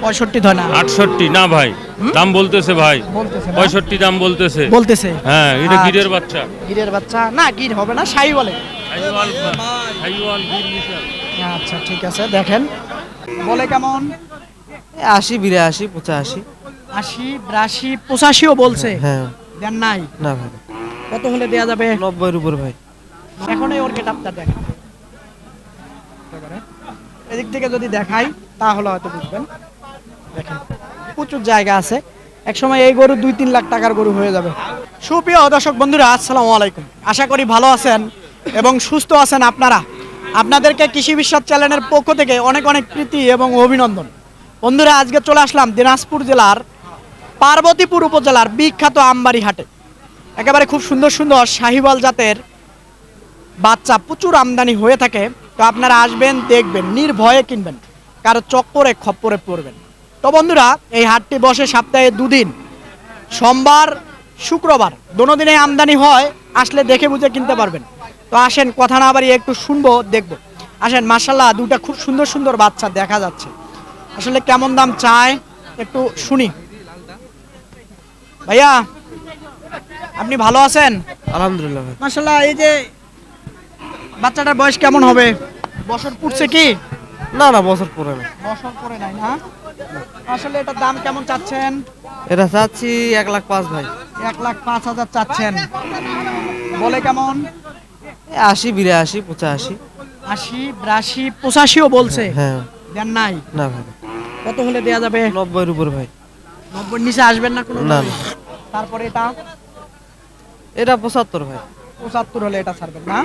65 ধয় না 68 না ভাই, দাম বলতেছে ভাই, বলতেছে না? 65 দাম বলতেছে। বলতেছে হ্যাঁ, এটা আচ্ছা। গিরের বাচ্চা। গিরের বাচ্চা না, গির হবে না, শাই বলে। হাইওয়াল গির মিশাল। আচ্ছা ঠিক আছে, দেখেন বলে কেমন? 80 82 85। 80 82 85ও বলছে। হ্যাঁ দেন নাই? না ভাই, কত হলে দেয়া যাবে? 90 এর উপর ভাই। এখনই ওর গেটআপটা দেখেন, এদিক থেকে যদি দেখাই তাহলে হয়তো বুঝবেন। দেখেন প্রচুর জায়গা আছে, একসময় এই গরু 2-3 লাখ টাকার গরু হয়ে যাবে। সুপ্রিয় দর্শক বন্ধুরা, আসসালামু আলাইকুম। আশা করি ভালো আছেন এবং সুস্থ আছেন আপনারা। আপনাদেরকে কৃষি বিশ্বাস চ্যানেলের পক্ষ থেকে অনেক অনেক প্রীতি এবং অভিনন্দন। বন্ধুরা, আজকে চলে আসলাম দিনাজপুর জেলার পার্বতীপুর উপজেলার বিখ্যাত আমবাড়ি হাটে। একেবারে খুব সুন্দর সুন্দর শাহিওয়াল জাতের বাচ্চা প্রচুর আমদানি হয়ে থাকে। তো আপনারা আসবেন, দেখবেন, নির্ভয়ে কিনবেন, কারো চক্করে খপ্পরে পড়বেন। তো বন্ধুরা, এই হাটটি বসে সপ্তাহে 2 দিন, সোমবার শুক্রবার, দোনো দিনে আমদানি হয়। আসলে দেখে বুঝে কিনতে পারবেন। তো আসেন, কথা না বাড়িয়ে একটু শুনবো, দেখবো। আসেন, মাশাআল্লাহ দুটা খুব সুন্দর সুন্দর বাচ্চা দেখা যাচ্ছে। আসলে কেমন দাম চায় একটু শুনি। ভাইয়া, আপনি ভালো আছেন? আলহামদুলিল্লাহ ভাই। মাশাআল্লাহ, এই যে বাচ্চাটার বয়স কেমন হবে? বছর পুড়ছে কি? না না, বছর পরে না। বছর পরে নাই না? আসলে এটার দাম কেমন চাচ্ছেন? এটা চাচ্ছি 1,05,000 ভাই। 1,05,000 চাচ্ছেন। বলে কেমন? 80 82 85। 80 82 85ও বলছে। হ্যাঁ দেন নাই? না ভাই, কত হলে দেয়া যাবে? 90 এর উপর ভাই। 90 এর নিচে আসবেন না কোনো? না ভাবে? না। তারপরে এটা এটা 75 ভাই। 75 হলে এটা ছাড়বেন না?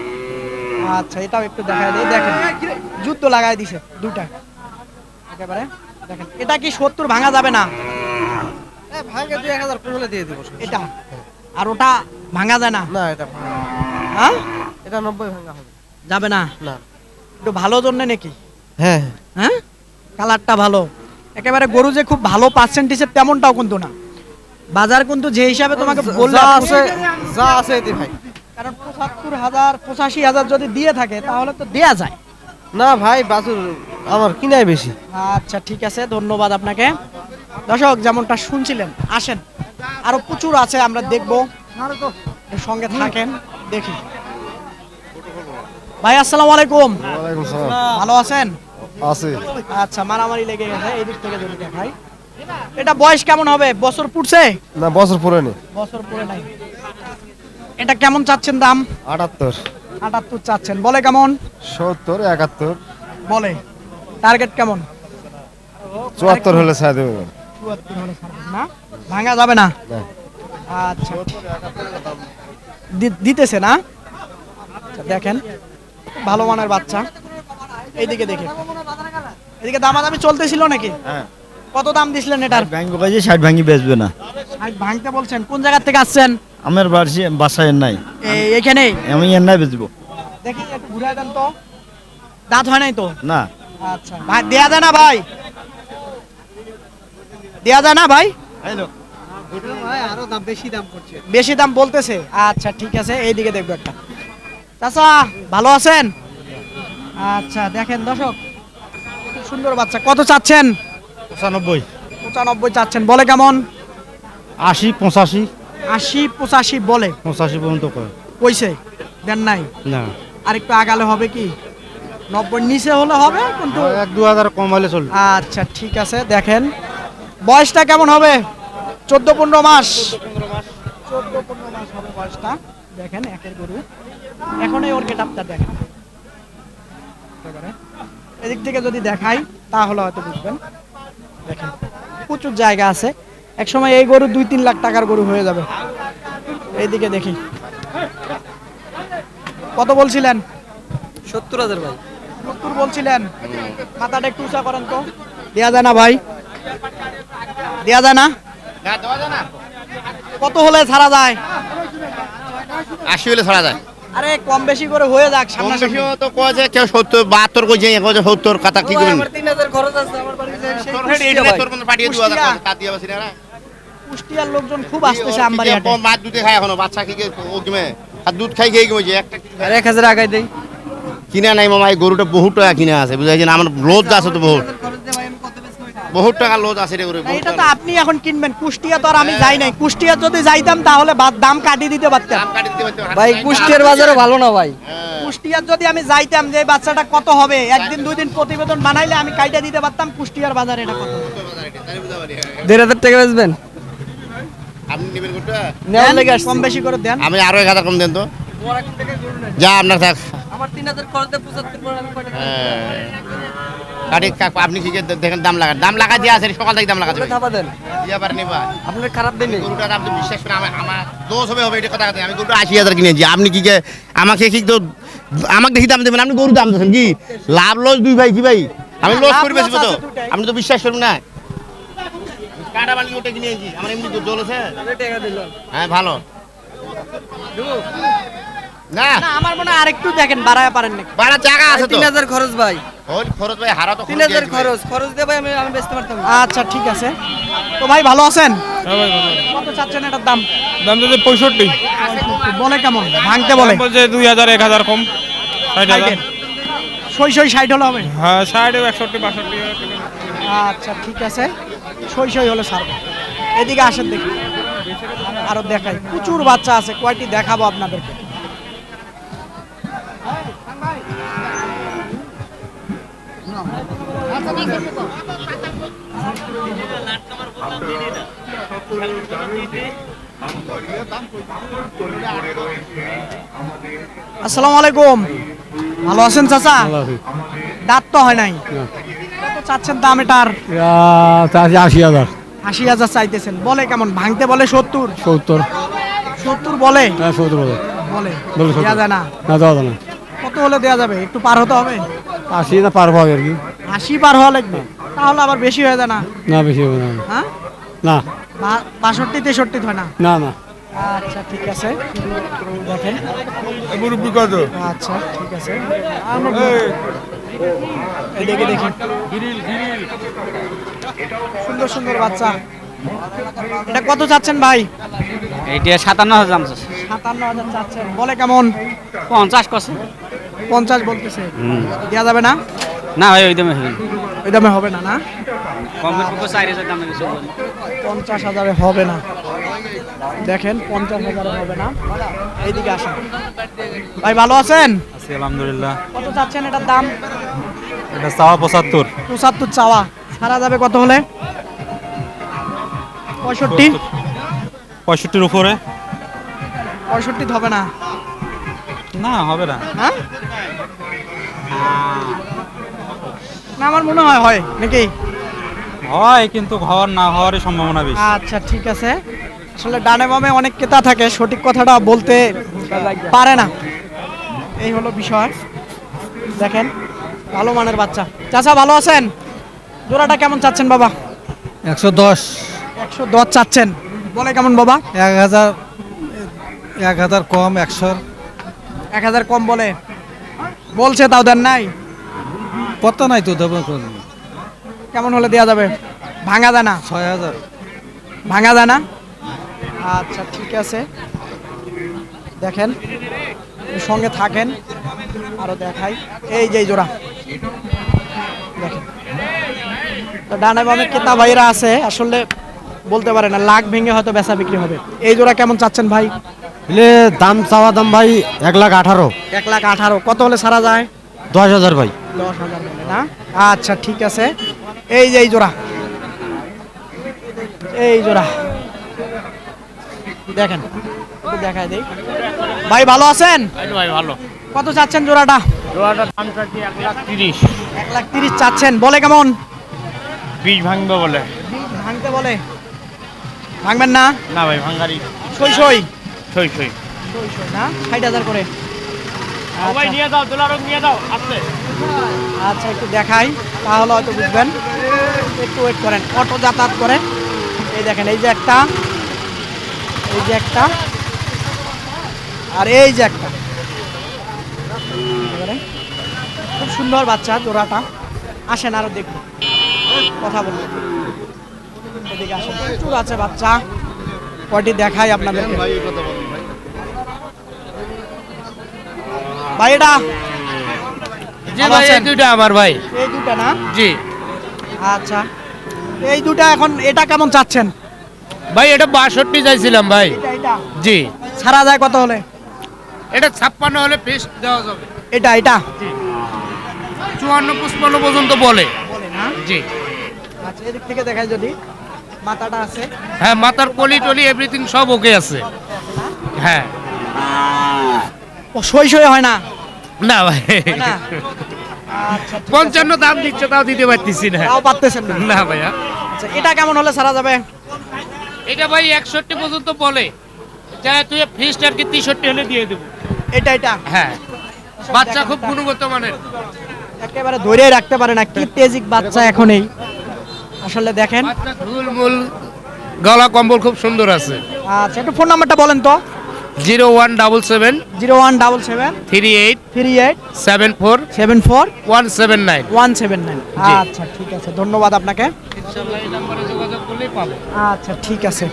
আচ্ছা, এটাও একটু দেখায় দেই। দেখেন যুদ্ধ লাগায় দিছে দুটা একেবারে। দেখেন, এটা কি 70 ভাঙা যাবে না? ভাঙে 2-1000 কোন হলে দিয়ে দেব। এটা আর ওটা ভাঙা যায় না? না, এটা ভাঙা। হ্যাঁ, এটা 90 ভাঙা হবে। যাবে না? না। একটু ভালো জন্য নাকি? হ্যাঁ হ্যাঁ, কালারটা ভালো একেবারে। গরু যে খুব ভালো পার্সেন্টেজের তেমনটাও কিন্তু না। বাজার কিন্তু যে হিসাবে তোমাকে বললে যা আছে এতে ভাই। কারণ 75,000 85,000 যদি দিয়ে থাকে তাহলে তো দেয়া যায়। না ভাই, বাছুর আমার কিনাই বেশি। আচ্ছা ঠিক আছে, ধন্যবাদ আপনাকে। দর্শক, যেমনটা শুনছিলেন, আসেন, আরো প্রচুর আছে, আমরা দেখবো, এর সঙ্গে থাকেন, দেখি। ভাই আসসালামু আলাইকুম। ওয়ালাইকুম সালাম। ভালো আছেন? আছে। আচ্ছা, মারামারি লেগে গেছে, এই দিক থেকে যদি দেখাই। এটা বয়স কেমন হবে? বছর পুড়ছে? না, বছর পরে নেই। বছর পুরে নাই। এটা কেমন চাচ্ছেন দাম? 78 78 চাচ্ছেন। বলে কেমন? 70 71 বলে টার্গেট কেমন? 74 হলে ছাড় দেবে। 74 হলে ছাড়বেন না? ভাঙা যাবে না? না। আচ্ছা, দিতেছে না? আচ্ছা, দেখেন ভালো মানের বাচ্চা। এইদিকে দেখে, এদিকে দামাদামি চলতেছিল নাকি? হ্যাঁ। কত দাম দিছিলেন এটার? ভাঙবো কাজে 60 ভাঙি বেচবে না। আর ভাঙতে বলছেন? কোন জায়গা থেকে আসছেন? আমার বাসায় নাই, এখানেই। আমি এর নাই বেচবো দেখি একটু ঘুরাই দেন তো। দাঁত হয় নাই তো? না। আচ্ছা ভাই, দেয়া যায় না ভাই? দেয়া যায় না ভাই? আরো দাম বেশি দাম করছে। বেশি দাম বলতেছে? আচ্ছা ঠিক আছে, এইদিকে দেখবো একটা। চাচা ভালো আছেন? আচ্ছা দেখেন দর্শক, খুব সুন্দর বাচ্চা। কত চাচ্ছেন? 95 95 চাচ্ছেন। বলে কেমন? 80 85 80 85 বলে। 85 পর্যন্ত করে। কইছে? দেন নাই? না, আর একটু আগালে হবে কি? 90 নিচে হলে হবে কিন্তু। 1-2 হাজার কম হলে চলবে। আচ্ছা ঠিক আছে, দেখেন বয়সটা কেমন হবে? 14-15 মাস। 14-15 মাস হবে বয়সটা। দেখেন একের গরু, এখনই ওর গেটআপটা দেখেন। এদিক থেকে যদি দেখাই তাহলে হয়তো বুঝবেন। দেখেন প্রচুর জায়গা আছে, একসময় এই গরু 2-3 লাখ টাকার গরু হয়ে যাবে। এইদিকে দেখি, কত বলছিলেন? 70,000 ভাই। 70 বলছিলেন। মাথাটা একটু উঁচা করেন তো। দেয়া যায় না ভাই? দেয়া যায় না? কত হলে ছাড়া যায়? 80 হলে ছাড়া যায়। আরে কম বেশি করে হয়ে যাক, কম সামনে বেশি তো কয় যে কেউ 70 72 কইছে, কেউ 70 কথা কি করবেন? আমার 3,000 খরচ আছে আমার বাড়িতে। তোর হেড এটা তোর কোন পাঠিয়ে 2000 কুষ্টিয়া। তা দিয়ে বসি না। কুষ্টিয়ার লোকজন খুব আসতেছে আমবাড়ি হাটে। কম মাছ দুধে খায় এখনো, বাচ্চা কি ও কিমে আর দুধ খাই খেয়ে গেছে একটা আর 1000 আগাই দেই। কিনা নাই মামা, এই গরুটা বহুত টাকা কিনা আছে বুঝাইছেন। আমার লোদ আছে তো বহুত। বহুত টাকা লোজ আছে রে গরু না, এটা তো আপনি এখন কিনবেন। কুষ্টিয়া তো আর আমি যাই নাই। কুষ্টিয়া যদি যাইতাম তাহলে দাম কাটিয়ে দিতে পারতাম। দাম কাটি দিতে পারতে ভাই কুষ্টিয়ার বাজারে ভালো না ভাই। কুষ্টিয়ার যদি আমি যাইতাম যে এই বাচ্চাটা কত হবে, একদিন দুই দিন প্রতিবেদন বানাইলে আমি কাইটা দিতে পারতাম কুষ্টিয়ার বাজারে এটা কত। 1,500 টাকা বেচবেন? আপনি নেবেন গরুটা নেওয়ার দেন, লেগে আসছি। কম বেশি করে দেন। আমি আরো 1000 কম দেন তো যা আপনার থাক আমার 3,000 খরচ দিয়ে 75 পড়ে আমি কয়টা কাটি আপনি কি দেখেন দাম লাগা দিয়ে আছে সকাল থেকে দাম লাগা যাবে থাপা দেন? দিয়া পারেন বা আপনার খারাপ দেয়নি? গরুটার দাম তো বিশ্বাস করে আমার দোষ হবে এটা কথা আমি গরুটা 80,000 কিনেছি আপনি কি আমাকে কি তো আমাকে দেখি দাম দেবেন আপনি গরু দাম দেন কি লাভ লস দুই ভাই কি ভাই আমি লস লাভ করে বেশি loss তো আছে দুটাই। আপনি তো বিশ্বাস করুন না কাটা বালি ওটা কিনেছি আমার এমনি জল আছে টাকা দিল। হ্যাঁ ভালো না না, আমার মনে হয় আরেকটু দেখেন বাড়ায় পারেন নাকি। বাড়া টাকা আছে তো 3,000 খরচ ভাই। ওই খরচ ভাই হারা তো 3,000 খরচ দিয়ে ভাই আমি বেচতে পারতাম না। আচ্ছা ঠিক আছে। তো ভাই ভালো আছেন? হ্যাঁ ভাই ভালো কত চাচ্ছেন এটার দাম? দাম যদি 65 বলে কেমন ভাঙতে বলে? বলছে 2000 1000 কম 60 সই 60 হলে হবে। হ্যাঁ 60 61 62 আচ্ছা ঠিক আছে, সই হলে ছাড়বো। এদিকে আসেন দেখি, আরো দেখাই। প্রচুর বাচ্চা আছে, কয়টি দেখাবো আপনাদেরকে। আসসালামু আলাইকুম, ভালো আছেন চাচা? দাঁত তো হয় নাই। কত চাচ্ছেন দাম এটার? 80,000 80,000 চাইতেছেন। বলে কেমন ভাঙতে বলে? 70 70 বলে? হ্যাঁ 70 বলে বলে দেয়া যায় না। না দেওয়া যায় না। কত হলে দেয়া যাবে? একটু পার হতে হবে। 80 না পারবো আর কি। 80 পার হওয়া লাগবে, তাহলে আবার বেশি হয়ে যায় না? না বেশি হবে না। হ্যাঁ, না 62 63 হয় না? না না আচ্ছা ঠিক আছে, দেখেন। মুরব্বি কত? আচ্ছা ঠিক আছে, এদিকে দেখেন। সুন্দর সুন্দর বাচ্চা। এটা কত চাচ্ছেন ভাই? এইটা 57,000 দাম আছে। 57,000 চাচ্ছেন। বলে কেমন? 50 কত? 50 বলতেছে। দেওয়া যাবে না? না ভাই ওই দামে হবে না। ওই দামে হবে না? না, কম করে 4,000 দামে কিছু বলেন। 50,000 হবে না। দেখেন 50,000 হবে না। এইদিকে আসেন ভাই, ভালো আছেন? আছি আলহামদুলিল্লাহ। কত চাচ্ছেন এটার দাম? এটা চাওয়া 75। 75 চাওয়া, ছাড়া যাবে কত হলে? 65? 65-র উপরে? 65 হবে না? না হবে না। হ্যাঁ, না আমার মনে হয় হয় নাকি। হয় কিন্তু হওয়ার না হওয়ারই সম্ভাবনা বেশি। আচ্ছা ঠিক আছে, আসলে ডানে বামে অনেক ক্রেতা থাকে, সঠিক কথাটা বলতে পারে না, এই হলো বিষয়। দেখেন ভালো মানের বাচ্চা। চাচা ভালো আছেন? জোড়াটা কেমন চাচ্ছেন বাবা? 110। 110 চাচ্ছেন। বলে কেমন বাবা? 1,000 কম 100। 1000 কম বলে, বলছে তাও দেন নাই? কত নাই তো দেবো। কেমন হলে দেওয়া যাবে? ভাঙা যায় না? 6,000। ভাঙা যায় না? আচ্ছা ঠিক আছে, দেখেন এর সঙ্গে থাকেন, আরো দেখাই। এই যে এই জোড়া দেখেন, তো ডানে বামে ক্রেতা ভাইরা আছে, আসলে বলতে পারে না, লাখ ভেঙে হয়তো বেচা বিক্রি হবে। এই জোড়া কেমন চাচ্ছেন ভাই? দাম চাওয়া দাম ভাই 1,18,000। 1,18,000। কত হলে ছাড়া যায়? 10,000 ভাই। 10,000 বলে না? আচ্ছা ঠিক আছে, এই যে এই জোড়া, এই জোড়া দেখেন, একটু দেখাই দেই। ভাই ভালো আছেন? ভাই ভালো কত চাচ্ছেন জোড়াটা? জোড়াটার দাম চাচ্ছি 1,30,000 1,30,000 চাচ্ছেন। বলে কেমন? বীজ ভাঙবে বলে। ভাঙতে বলে, ভাঙবেন না? না ভাই ভাঙারি সই সই সই না, 60,000 করে। ভাই নিয়ে দাও, দোলারক নিয়ে দাও আসলে। আচ্ছা একটু দেখাই, তাহলে হয়তো বুঝবেন। একটু ওয়েট করেন, অটো যাতায়াত করে। এই দেখেন, এই যে একটা, এই যে একটা, আর এই যে একটা। এবারে খুব সুন্দর বাচ্চা জোড়াটা। আসেন আরো দেখুন, কথা বলবো। এদিকে আসেন, প্রচুর আছে বাচ্চা। কয়টি দেখাই আপনাদেরকে। ভাই এটা জি ভাই এই দুইটা আমার ভাই। এই দুটা না? জি আচ্ছা এই দুটা এখন এটা কেমন চাচ্ছেন? ভাই এটা 62 চাইছিলাম ভাই। এটা জি, ছাড়া যায় কত হলে? এটা 56 হলে ফিস দেওয়া যাবে। এটা 54 55 পর্যন্ত বলে। বলে না? জি, আচ্ছা, এদিক থেকে দেখাই যদি মাথাটা আছে। হ্যাঁ মাথার পলি টলি এভরিথিং সব ওকে আছে। হ্যাঁ ও সই সই হয় না? না ভাই, হয় না? আচ্ছা, ঠিক আছে। 55 দাম দিচ্ছে তাও দিতে পারতেছি না। তাও পারতেছেন না? না ভাইয়া, আচ্ছা, এটা কেমন হলে ছাড়া যাবে? এটা ভাই 61 পর্যন্ত বলে। যা তুই ফিস্ট আর কি 63 হলে দিয়ে দেবো। এটা হ্যাঁ, বাচ্চা খুব গুণগত মানের। একেবারে ধরে রাখতে পারে না, কি তেজিক বাচ্চা এখনই। আসলে দেখেন। বাচ্চা ঝুলমুল, গলা কম্বল খুব সুন্দর আছে। আচ্ছা, একটু ফোন নাম্বারটা বলেন তো। 0177 0177 38 38 74 74 179। 179। জি। আচ্ছা, ঠিক আছে, ধন্যবাদ আপনাকে। ইনশাআল্লাহ এই নম্বরে যোগাযোগ করলেই পাবে। আচ্ছা, ঠিক আছে।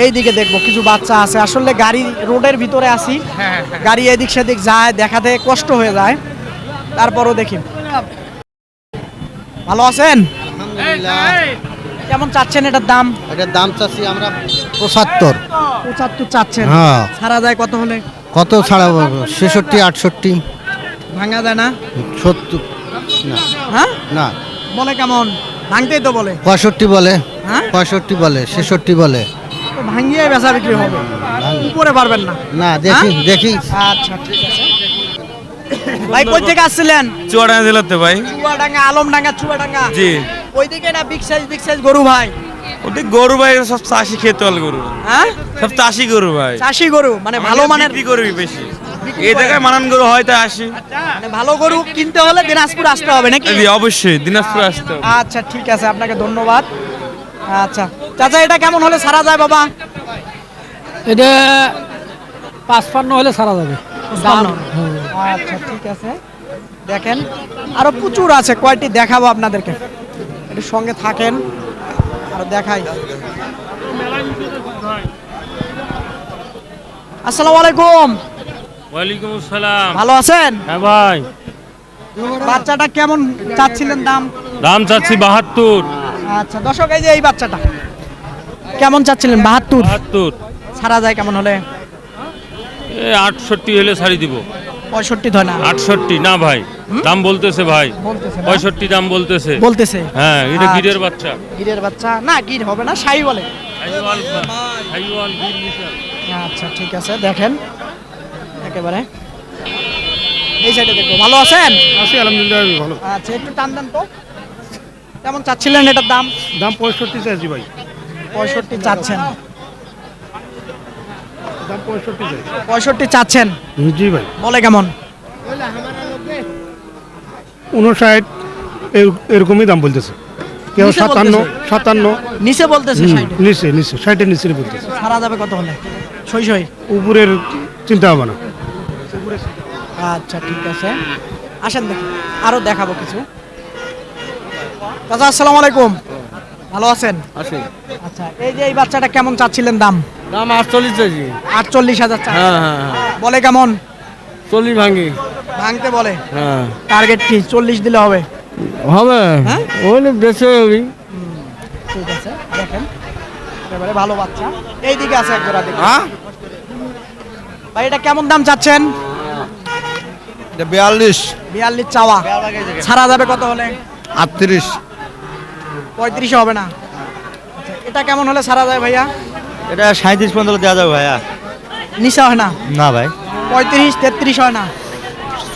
এইদিকে দেখবো কিছু বাচ্চা আছে। আসলে গাড়ি রোডের ভিতরে আসি, হ্যাঁ, গাড়ি এদিক সেদিক যায়, দেখাতে কষ্ট হয়ে যায়। তারপরও দেখি। ভালো আছেন? কেমন চাচ্ছেন এটার দাম? এটার দাম চাচ্ছি আমরা 75। 75 চাচ্ছেন? হ্যাঁ। ছাড়া যায় কত হলে? কত ছাড়া পাবো? 66 68 ভাঙা যায় না? 70 না হ্যাঁ, না বলে কেমন? ভাঙতেই তো বলে। 65 বলে, হ্যাঁ? 65 বলে, 66 বলে। তো ভাঙিয়ে বেচা বিক্রি হবে, উপরে পারবেন না। না দেখি হ্যাঁ? দেখি আচ্ছা, ঠিক আছে। ভাই কই থেকে আসছিলেন? চুয়াডাঙ্গা জেলাতে ভাই। চুয়াডাঙ্গা, আলমডাঙ্গা, চুয়াডাঙ্গা। জি, ওইদিকে না বিগ সাইজ গরু ভাই? ওদের গরু ভাই সব চাষি খেতোয়াল গরু, হ্যাঁ, সব চাষি গরু ভাই। চাষি গরু মানে ভালো মানের। বিক্রি করবি বেশি, এই জায়গায় মানান গরু হয় তাই আসি। মানে ভালো গরু কিনতে হলে দিনাজপুর আসতে হবে নাকি? জি, অবশ্যই দিনাজপুর আসতে হবে। আচ্ছা, ঠিক আছে, আপনাকে ধন্যবাদ। আচ্ছা চাচা, এটা কেমন হলে ছাড়া যায় বাবা? এটা 55 হলে ছাড়া যাবে। দাম। আচ্ছা, ঠিক আছে, দেখেন আরো প্রচুর আছে, কয়টি দেখাবো আপনাদেরকে, একটু সঙ্গে থাকেন আর দেখাই। আসসালামু আলাইকুম। ওয়ালাইকুম আসসালাম। ভালো আছেন? হ্যাঁ ভাই, বাচ্চাটা কেমন চাচ্ছিলেন দাম? দাম চাচ্ছি 72। আচ্ছা দর্শক, এই যে এই বাচ্চাটা কেমন চাচ্ছিলেন? 72। 72 ছাড়া যায় কেমন হলে? 68 হলে ছাড়ি দিব। 65 হয় না? 68 না ভাই, দাম বলতেছে ভাই, বলতেছে না? 65 দাম বলতেছে। বলতেছে। হ্যাঁ, এটা আচ্ছা। গিরের বাচ্চা। গিরের বাচ্চা না, গির হবে না, সাই বলে। হাইওয়াল গির মিশাল। আচ্ছা, ঠিক আছে, দেখেন একেবারে এই সাইডে দেখবো। ভালো আছেন? আছি আলহামদুলিল্লাহ ভালো। আচ্ছা, একটু টান দেন তো। কেমন চাচ্ছিলেন এটার দাম? দাম 65 চাইছি ভাই। 65 চাচ্ছেন? দাম 65 চাই। 65 চাচ্ছেন, জি ভাই। বলে কেমন? 59 এরকমই দাম বলতেছে। কেউ নিচে 57 বলতেছে? 57 নিচে বলতেছে 60। নিচে 60-এর নিচে বলতেছে। ছাড়া যাবে কত হলে? সই সই। উপরের চিন্তা হবে না। আচ্ছা, ঠিক আছে, আসেন দেখি আরো দেখাবো কিছু। চাচা আসসালামু আলাইকুম। ভালো আছেন? আছে আচ্ছা, এই যে এই বাচ্চাটা কেমন চাচ্ছিলেন দাম? দাম 48 চাইছি। 48,000 চা। হ্যাঁ হ্যাঁ, বলে কেমন? 40 ভাঙি। ভাঙতে বলে। হ্যাঁ টার্গেট কি 40 দিলে হবে? হবে, হ্যাঁ? ওই বেশি হবে। ঠিক আছে, দেখেন একেবারে ভালো বাচ্চা। এইদিকে আছে এক জোড়া, দেখুন। ভাই এটা কেমন দাম চাচ্ছেন? 42 42 চাওয়া। ছাড়া যাবে কত হলে? 38 35 হবে না? আচ্ছা, এটা কেমন হলে ছাড়া যায় ভাইয়া? এটা 37 পর্যন্ত দেওয়া যাবে ভাইয়া। নিচা হয় না? না ভাই, 35 33 হয় না?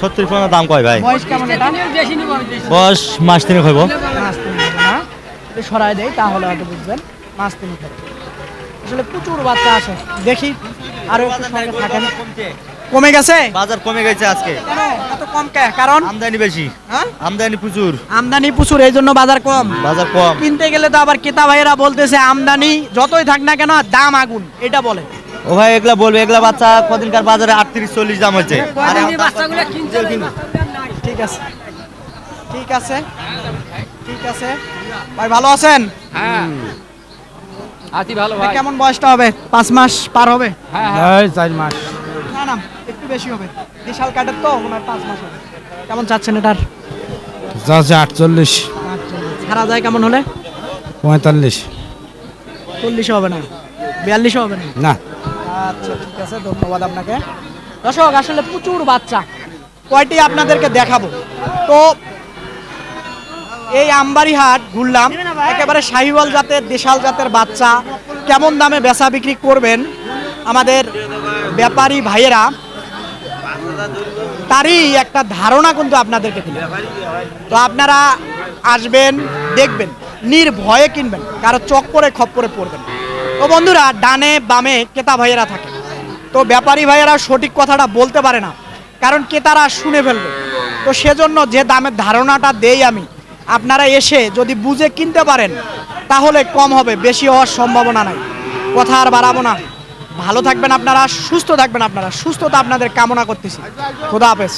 36 পর্যন্ত দাম কয় ভাই? বয়স কেমন এটা? বয়স মাস 3 হইব। মাস 3 হবে না? একটু সরাই দেয় তাহলে হয়তো বুঝবেন। মাস 3 হবে। আসলে প্রচুর বাচ্চা আসে, দেখি আরো একটু সঙ্গে থাকেন। কমে গেছে? বাজার কমে গেছে আজকে, কেন এত কম? কে কারণ? আমদানি বেশি, হ্যাঁ, আমদানি প্রচুর, আমদানি প্রচুর, এই জন্য বাজার কম। বাজার কম। কিনতে গেলে তো আবার ক্রেতা ভাইয়েরা বলতেছে আমদানি যতই থাক না কেন দাম আগুন, এটা বলে। ও ভাই এগুলা বলবে, এগুলা বাচ্চা কদিনকার বাজারে 38-40 দাম হচ্ছে। ঠিক আছে, ঠিক আছে, ঠিক আছে। ভাই ভালো আছেন? হ্যাঁ আছি ভালো ভাই। কেমন বয়সটা হবে? 5 মাস পার হবে? হ্যাঁ 4 মাস। না না, একটু বেশি হবে। বিশাল কাটের তো মনে হয় 5 মাস হবে। কেমন চাচ্ছেন এটার? যাচ্ছে 48। ছাড়া যায় কেমন হলে? 45 40 হবে না, 42 হবে না। না আচ্ছা ঠিক আছে, ধন্যবাদ আপনাকে। দর্শক আসলে প্রচুর বাচ্চা, কয়টি আপনাদেরকে দেখাবো। তো এই আমবাড়ি হাট ঘুরলাম, একেবারে শাহিওয়াল জাতের দেশাল জাতের বাচ্চা কেমন দামে বেচা বিক্রি করবেন আমাদের ব্যাপারী ভাইয়েরা, তারই একটা ধারণা কিন্তু আপনাদেরকে দিল। তো আপনারা আসবেন, দেখবেন, নির্ভয়ে কিনবেন, কারো চক্করে খপ্পরে পড়বেন। তো বন্ধুরা, ডানে বামে ক্রেতা ভাইয়েরা থাকে, তো ব্যাপারী ভাইয়েরা সঠিক কথাটা বলতে পারে না, কারণ ক্রেতারা শুনে ফেলবে। তো সেজন্য যে দামের ধারণাটা দেই আমি, আপনারা এসে যদি বুঝে কিনতে পারেন তাহলে কম হবে, বেশি হওয়ার সম্ভাবনা নাই। কথা আর বাড়াবো না, ভালো থাকবেন আপনারা, সুস্থ থাকবেন আপনারা, সুস্থতা আপনাদের কামনা করতেছি। খোদা হাফেজ।